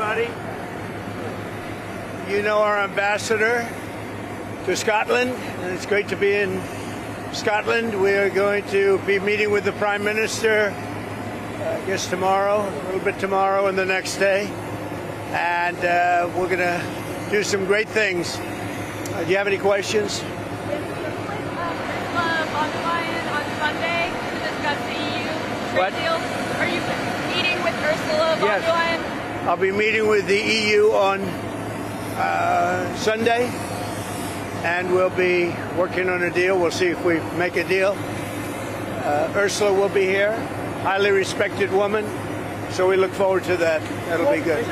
everybody. You know our ambassador to Scotland, and it's great to be in Scotland. We are going to be meeting with the Prime Minister, I guess tomorrow, a little bit tomorrow and the next day. And we're going to do some great things. Do you have any questions? On Sunday to discuss the EU trade deal. Are you meeting with Ursula von der Leyen? I'll be meeting with the EU on Sunday, and we'll be working on a deal. We'll see if we make a deal. Ursula will be here, highly respected woman, so we look forward to that. That'll be good.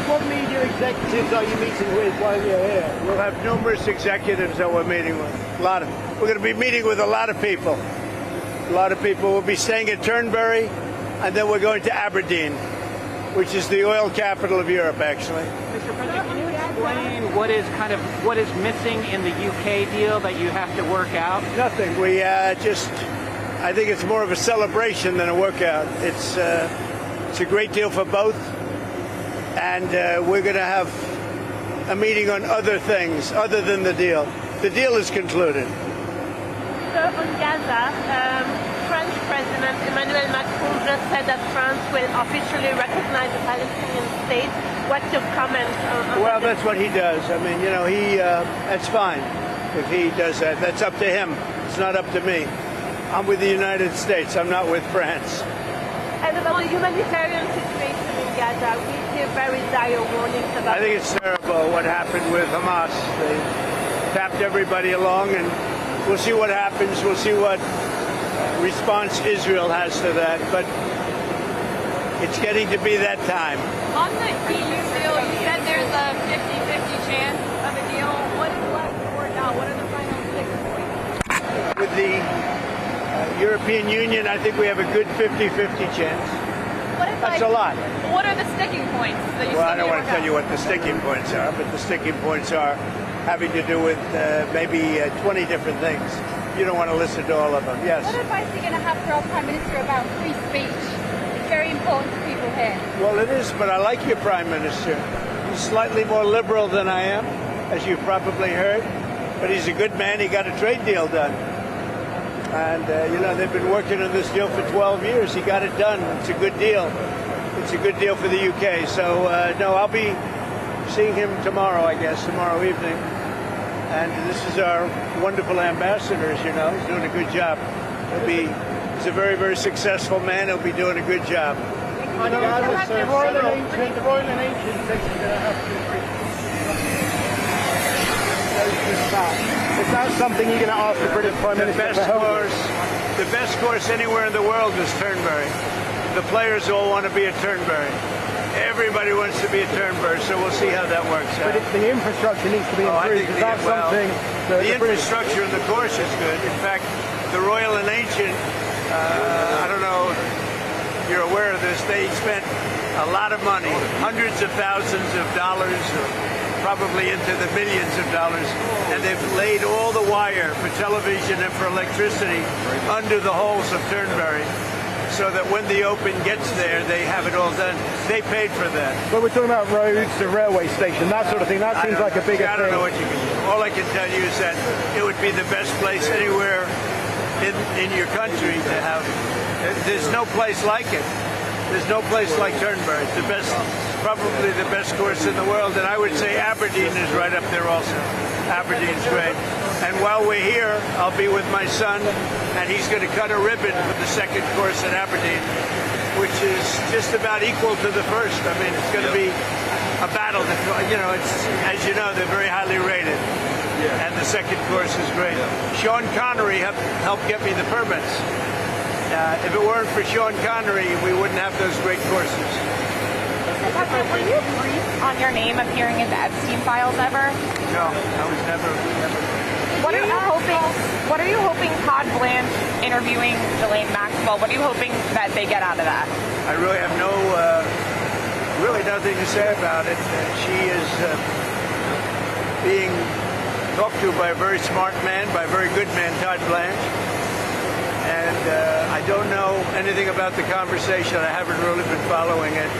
What media executives are you meeting with while you're here? We'll have numerous executives that we're meeting with. We're going to be meeting with a lot of people. A lot of people. We'll be staying at Turnberry, and then we're going to Aberdeen, which is the oil capital of Europe, actually. Mr. President, can you explain what is missing in the UK deal that you have to work out? Nothing. We I think it's more of a celebration than a workout. It's a great deal for both. And we're going to have a meeting on other things other than the deal. The deal is concluded. So on Gaza, French President Emmanuel Macron just said that France will officially recognize the Palestinian state. What's your comment on Well, that's what he does. I mean, you know, that's fine if he does that. That's up to him. It's not up to me. I'm with the United States. I'm not with France. And about the humanitarian situation in Gaza, we hear very dire warnings about. I think it's terrible what happened with Hamas. They tapped everybody along, and we'll see what happens. We'll see what response Israel has to that. But it's getting to be that time. On the EU deal, you said there's a 50-50 chance of a deal. What is left to work out? What are the final 6 points? With the European Union, I think we have a good 50-50 chance. That's a lot. What are the sticking points that you Well, I don't want to tell you what the sticking points are, but the sticking points are having to do with maybe 20 different things. You don't want to listen to all of them. Yes? What advice are you going to have for our Prime Minister about free speech? It's very important to people here. Well, it is, but I like your Prime Minister. He's slightly more liberal than I am, as you've probably heard, but he's a good man. He got a trade deal done. And, you know, they've been working on this deal for 12 years. He got it done. It's a good deal. It's a good deal for the UK. So, no, I'll be seeing him tomorrow, I guess, tomorrow evening. And this is our wonderful ambassador, as you know. He's doing a good job. He's a very, very successful man. He'll be doing a good job. The Royal and Ancient says you're going to have to Is that something you're going to ask the British Prime Minister for help? The best course anywhere in the world is Turnberry. The players all want to be at Turnberry. Everybody wants to be at Turnberry, so we'll see how that works out. But the infrastructure needs to be improved. The infrastructure and the course is good. In fact, the Royal and Ancient, I don't know if you're aware of this, they spent a lot of money, hundreds of thousands of dollars, probably into the millions of dollars, and they've laid all the wire for television and for electricity under the holes of Turnberry, so that when the Open gets there, they have it all done. They paid for that. But we're talking about roads, the railway station, that sort of thing. That seems like a bigger thing. I don't know what you can do. All I can tell you is that it would be the best place anywhere in your country to have. There's no place like it. There's no place like Turnberry. It's the best, probably the best course in the world. And I would say Aberdeen is right up there also. Aberdeen's great. And while we're here, I'll be with my son, and he's going to cut a ribbon for the second course at Aberdeen, which is just about equal to the first. I mean, it's going to be a battle. You know, it's, as you know, they're very highly rated. And the second course is great. Sean Connery helped get me the permits. If it weren't for Sean Connery, we wouldn't have those great courses. Were you briefed on your name appearing in the Epstein files ever? No, I was never. What are you hoping Todd Blanche interviewing Ghislaine Maxwell? What are you hoping that they get out of that? I really have really nothing to say about it. She is being talked to by a very smart man, by a very good man, Todd Blanche. And I don't know anything about the conversation. I haven't really been following it.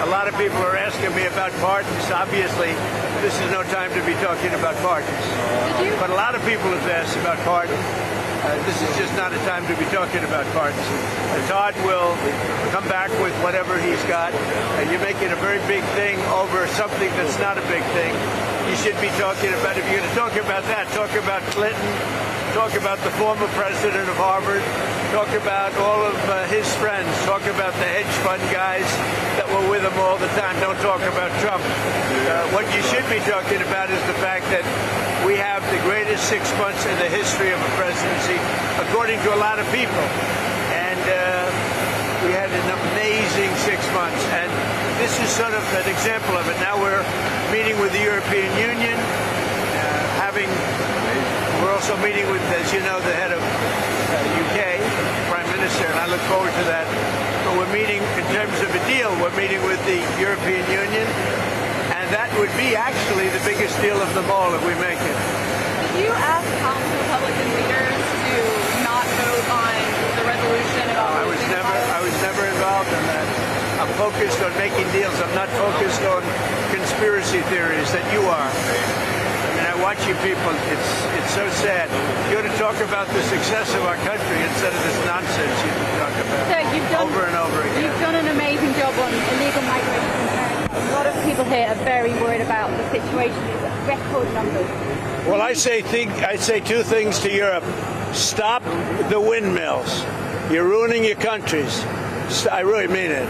A lot of people are asking me about pardons. Obviously, this is no time to be talking about pardons. But a lot of people have asked about pardons. This is just not a time to be talking about pardons. Todd will come back with whatever he's got. You're making a very big thing over something that's not a big thing. You should be talking about, if you're going to talk about that, talk about Clinton, talk about the former president of Harvard, talk about all of his friends, talk about the hedge fund guys that were with him all the time. Don't talk about Trump. What you should be talking about is the fact that we have the greatest 6 months in the history of a presidency, according to a lot of people. And we had an amazing 6 months. And this is sort of an example of it. Now we're meeting with the European Union, we're also meeting with, as you know, the head of UK, Prime Minister, and I look forward to that. But we're meeting, in terms of a deal, we're meeting with the European Union, and that would be actually the biggest deal of them all if we make it. Did you ask House Republican leaders to not vote on the resolution about I was never involved in that. I'm focused on making deals. I'm not focused on conspiracy theories that you are. I watch you people, it's so sad. You ought to talk about the success of our country instead of this nonsense you talk about over and over again. You've done an amazing job on illegal migration. A lot of people here are very worried about the situation. It's record numbers. Well, I say two things to Europe. Stop the windmills. You're ruining your countries. I really mean it.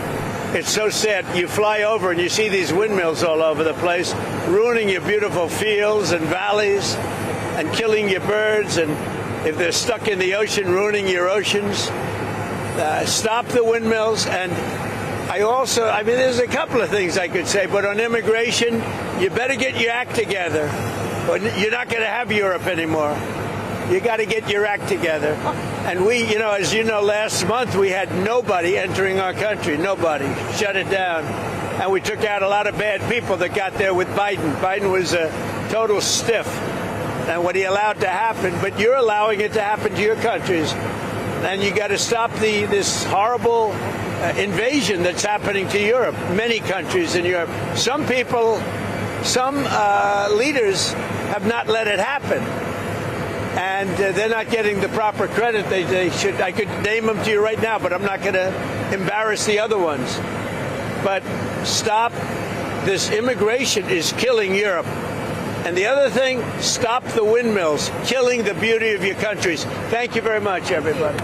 It's so sad. You fly over and you see these windmills all over the place, ruining your beautiful fields and valleys and killing your birds. And if they're stuck in the ocean, ruining your oceans. Stop the windmills. And I mean, there's a couple of things I could say, but on immigration, you better get your act together. Or you're not going to have Europe anymore. You got to get your act together. And we, as you know, last month we had nobody entering our country. Nobody. Shut it down. And we took out a lot of bad people that got there with Biden. Biden was a total stiff. And what he allowed to happen, but you're allowing it to happen to your countries. And you got to stop this horrible invasion that's happening to Europe. Many countries in Europe. Some people, some leaders have not let it happen. And they're not getting the proper credit they should. I could name them to you right now, but I'm not going to embarrass the other ones. But stop. This immigration is killing Europe. And the other thing, stop the windmills, killing the beauty of your countries. Thank you very much, everybody.